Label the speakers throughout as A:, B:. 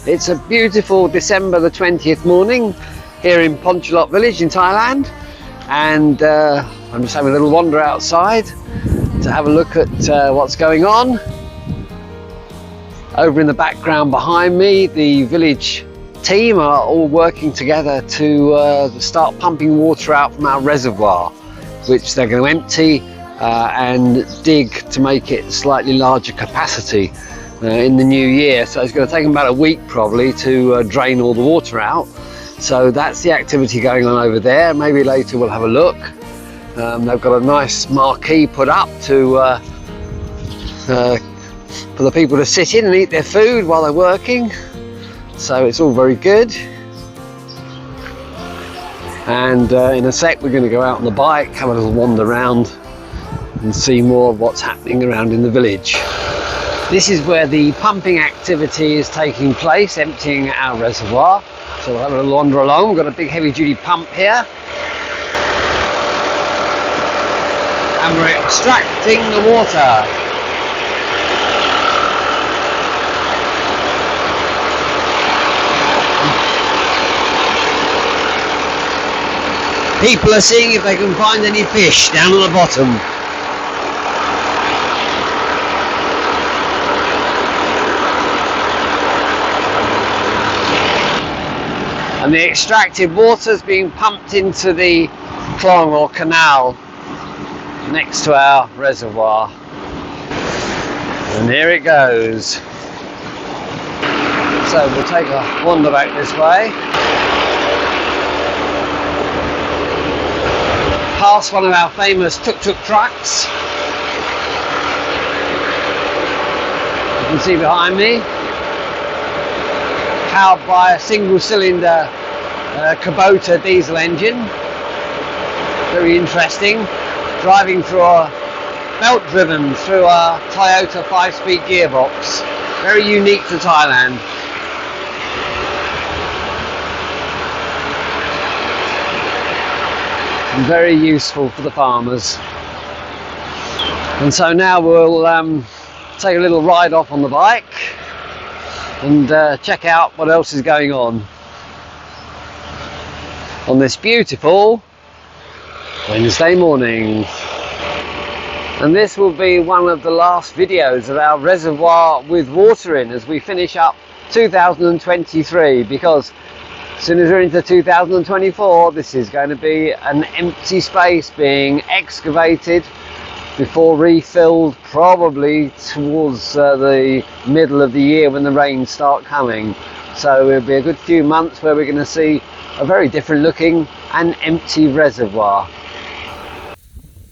A: It's a beautiful December the 20th morning here in Ponchalot village in Thailand, and I'm just having a little wander outside to have a look at what's going on. Over in the background behind me, the village team are all working together to start pumping water out from our reservoir, which they're going to empty and dig to make it slightly larger capacity in the new year. So it's going to take them about a week probably to drain all the water out. So that's the activity going on over there. Maybe later we'll have a look. They've got a nice marquee put up to for the people to sit in and eat their food while they're working. So it's all very good. And in a sec we're going to go out on the bike, have a little wander around and see more of what's happening around in the village. This is where the pumping activity is taking place, emptying our reservoir. So we'll have a little wander along. We've got a big heavy duty pump here. And we're extracting the water. People are seeing if they can find any fish down at the bottom. And the extracted water is being pumped into the clong or canal next to our reservoir. And here it goes. So we'll take a wander back this way. Past one of our famous tuk-tuk trucks. You can see behind me. Powered by a single cylinder Kubota diesel engine. Very interesting. Driving through a belt driven through a Toyota 5-speed gearbox. Very unique to Thailand. And very useful for the farmers. And so now we'll take a little ride off on the bike and check out what else is going on this beautiful Wednesday morning. And this will be one of the last videos of our reservoir with water in as we finish up 2023, because as soon as we're into 2024 this is going to be an empty space being excavated before refilled, probably towards the middle of the year when the rains start coming. So it'll be a good few months where we're going to see a very different looking and empty reservoir.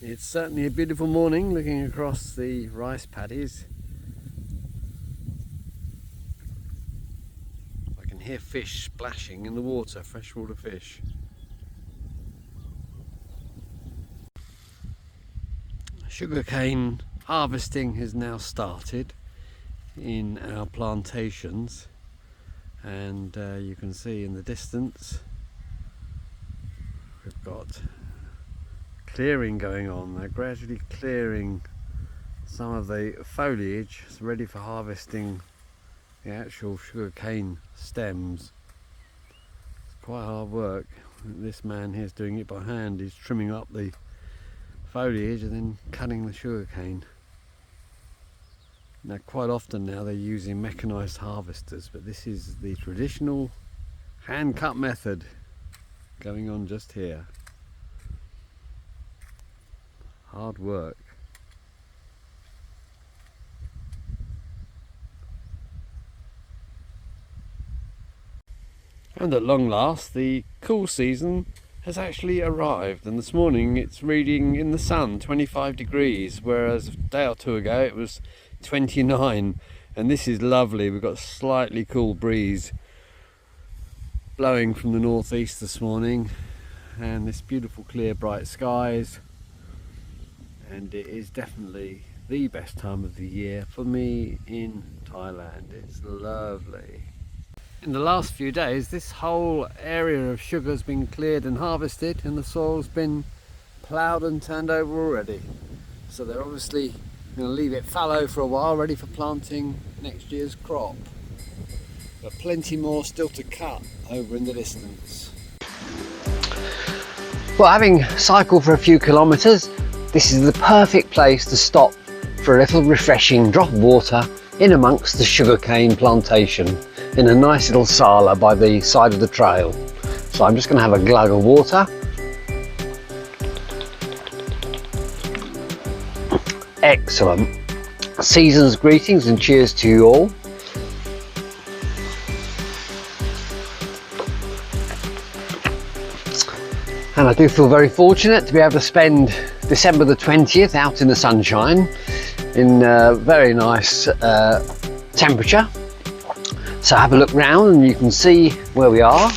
A: It's certainly a beautiful morning looking across the rice paddies. I can hear fish splashing in the water, freshwater fish. Sugarcane harvesting has now started in our plantations, and you can see in the distance we've got clearing going on. They're gradually clearing some of the foliage ready for harvesting the actual sugarcane stems. It's quite hard work. This man here is doing it by hand. He's trimming up the foliage and then cutting the sugarcane. Now quite often now they're using mechanised harvesters, but this is the traditional hand cut method going on just here. Hard work. And at long last the cool season has actually arrived, and this morning it's reading in the sun 25 degrees, whereas a day or two ago it was 29, and this is lovely. We've got a slightly cool breeze blowing from the northeast this morning, and this beautiful clear bright skies, and it is definitely the best time of the year for me in Thailand. It's lovely. In the last few days this whole area of sugar has been cleared and harvested, and the soil's been ploughed and turned over already, so they're obviously going to leave it fallow for a while, ready for planting next year's crop. but plenty more still to cut over in the distance.
B: Well, having cycled for a few kilometres, this is the perfect place to stop for a little refreshing drop of water in amongst the sugarcane plantation in a nice little sala by the side of the trail. So I'm just going to have a glug of water. Excellent. Season's greetings and cheers to you all. And I do feel very fortunate to be able to spend December the 20th out in the sunshine in very nice temperature. So have a look round and you can see where we are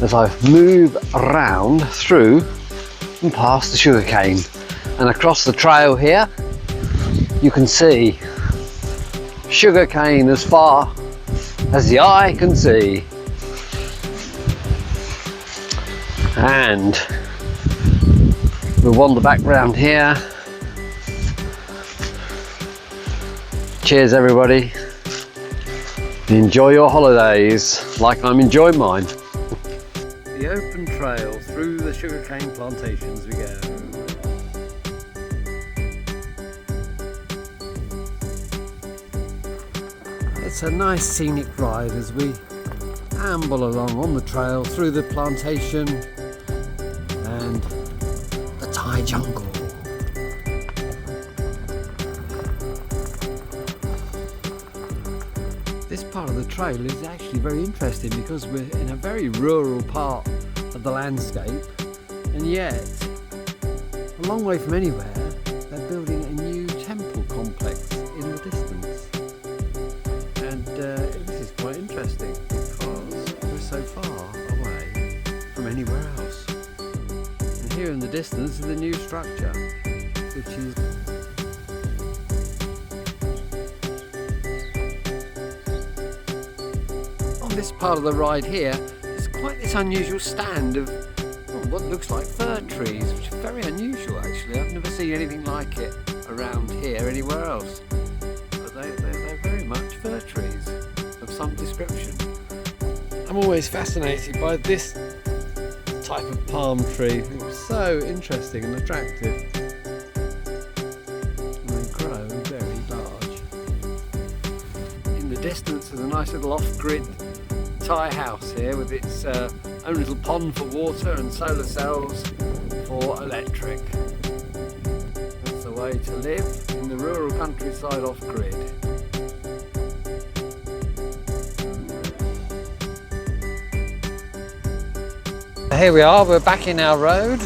B: as I move around through and past the sugarcane. And across the trail here you can see sugarcane as far as the eye can see. And we'll wander back round here. Cheers everybody. Enjoy your holidays like I'm enjoying mine.
A: The open trail through the sugarcane plantations we go. It's a nice scenic ride as we amble along on the trail through the plantation and the Thai jungle. This part of the trail is actually very interesting because we're in a very rural part of the landscape, and yet a long way from anywhere they're building a new temple complex in the distance. And this is quite interesting because we're so far away from anywhere else. And here in the distance is the new structure, which is on this part of the ride here. There's quite this unusual stand of what looks like fir trees, which are very unusual actually. I've never seen anything like it around here anywhere else. But they're very much fir trees of some description. I'm always fascinated by this type of palm tree. It's so interesting and attractive. And they grow very large. In the distance there's a nice little off-grid Thai house here with its own little pond for water and solar cells for electric. That's the way to live in the rural countryside off-grid. Here we are, we're back in our road.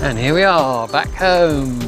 A: And here we are, back home.